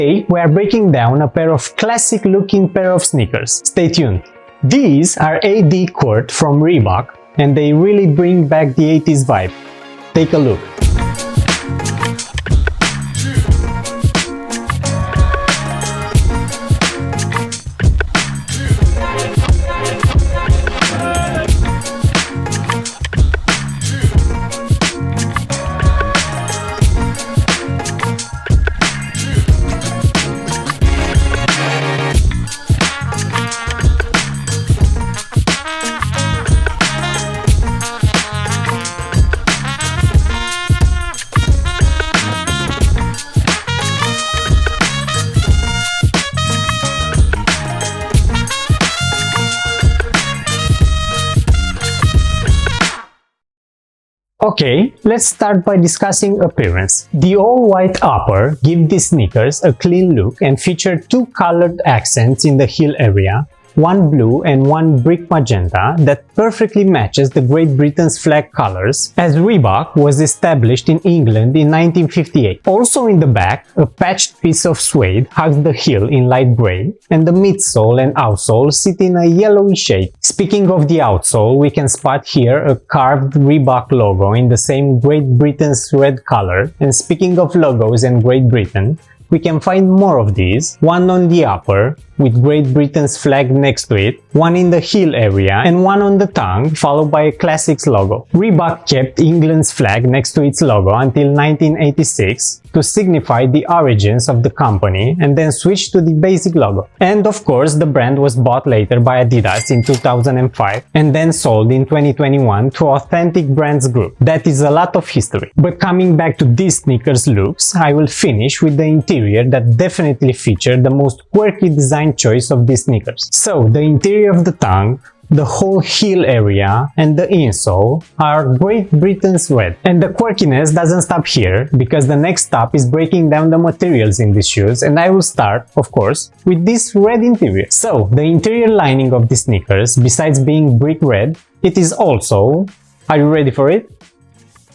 Today we are breaking down a pair of classic looking pair of sneakers. Stay tuned. These are AD Court from Reebok and they really bring back the 80s vibe. Take a look. Okay, let's start by discussing appearance. The all-white upper gives these sneakers a clean look and feature two colored accents in the heel area, one blue and one brick magenta that perfectly matches the Great Britain's flag colors, as Reebok was established in England in 1958. Also in the back, a patched piece of suede hugs the heel in light grey, and the midsole and outsole sit in a yellowy shade. Speaking of the outsole, we can spot here a carved Reebok logo in the same Great Britain's red color, and speaking of logos and Great Britain, we can find more of these, one on the upper, with Great Britain's flag next to it, one in the heel area, and one on the tongue, followed by a Classics logo. Reebok kept England's flag next to its logo until 1986 to signify the origins of the company, and then switched to the basic logo. And of course, the brand was bought later by Adidas in 2005, and then sold in 2021 to Authentic Brands Group. That is a lot of history. But coming back to these sneakers looks, I will finish with the interior that definitely featured the most quirky design choice of these sneakers. So, the interior of the tongue, the whole heel area, and the insole are Great Britain's red. And the quirkiness doesn't stop here, because the next stop is breaking down the materials in these shoes, and I will start, of course, with this red interior. So, the interior lining of these sneakers, besides being brick red, it is also... Are you ready for it?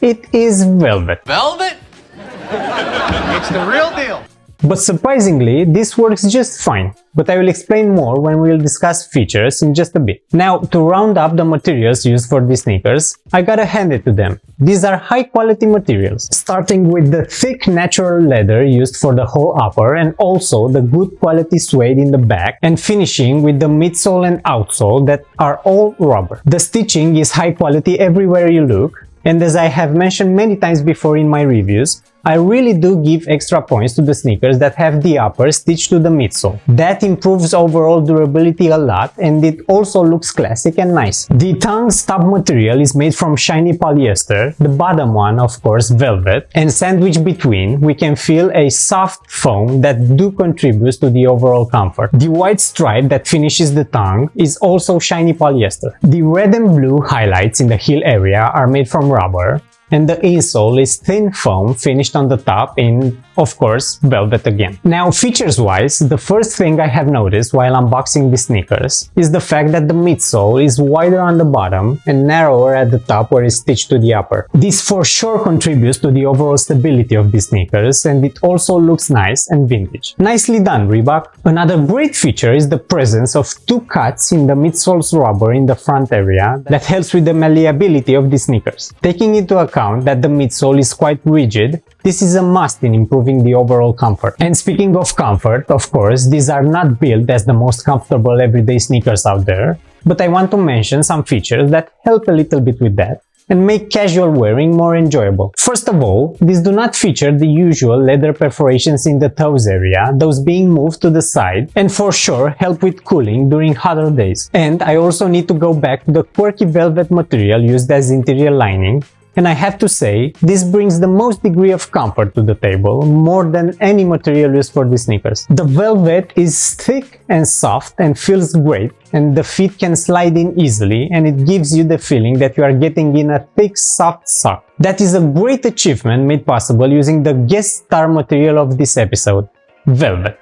It is velvet. Velvet? It's the real deal. But surprisingly, this works just fine, but I will explain more when we will discuss features in just a bit. Now, to round up the materials used for these sneakers, I gotta hand it to them. These are high quality materials, starting with the thick natural leather used for the whole upper and also the good quality suede in the back, and finishing with the midsole and outsole that are all rubber. The stitching is high quality everywhere you look, and as I have mentioned many times before in my reviews, I really do give extra points to the sneakers that have the upper stitched to the midsole. That improves overall durability a lot, and it also looks classic and nice. The tongue stub material is made from shiny polyester, the bottom one of course velvet, and sandwiched between we can feel a soft foam that do contributes to the overall comfort. The white stripe that finishes the tongue is also shiny polyester. The red and blue highlights in the heel area are made from rubber, and the insole is thin foam finished on the top in, of course, velvet again. Now, features-wise, the first thing I have noticed while unboxing the sneakers is the fact that the midsole is wider on the bottom and narrower at the top where it's stitched to the upper. This for sure contributes to the overall stability of the sneakers, and it also looks nice and vintage. Nicely done, Reebok! Another great feature is the presence of two cuts in the midsole's rubber in the front area that helps with the malleability of the sneakers. Taking into account that the midsole is quite rigid, this is a must in improving the overall comfort. And speaking of comfort, of course, these are not built as the most comfortable everyday sneakers out there, but I want to mention some features that help a little bit with that and make casual wearing more enjoyable. First of all, these do not feature the usual leather perforations in the toes area, those being moved to the side, and for sure help with cooling during hotter days. And I also need to go back to the quirky velvet material used as interior lining, and I have to say, this brings the most degree of comfort to the table, more than any material used for the sneakers. The velvet is thick and soft and feels great, and the feet can slide in easily, and it gives you the feeling that you are getting in a thick, soft sock. That is a great achievement made possible using the guest star material of this episode, velvet.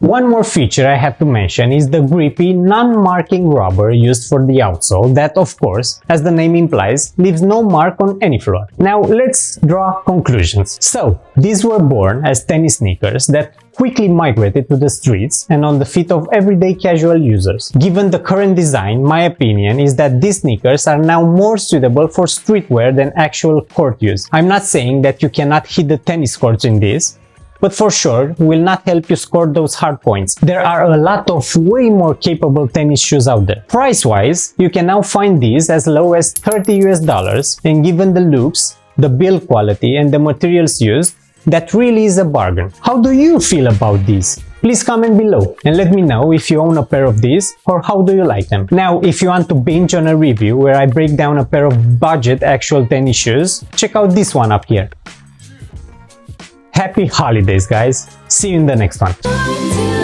One more feature I have to mention is the Grippy non-marking rubber used for the outsole that, of course, as the name implies, leaves no mark on any floor. Now let's draw conclusions. So, these were born as tennis sneakers that quickly migrated to the streets and on the feet of everyday casual users. Given the current design, my opinion is that these sneakers are now more suitable for streetwear than actual court use. I'm not saying that you cannot hit the tennis courts in this, but for sure will not help you score those hard points. There are a lot of way more capable tennis shoes out there. Price-wise, you can now find these as low as $30 and given the looks, the build quality and the materials used, that really is a bargain. How do you feel about these? Please comment below and let me know if you own a pair of these or how do you like them. Now, if you want to binge on a review where I break down a pair of budget actual tennis shoes, check out this one up here. Happy holidays, guys! See you in the next one.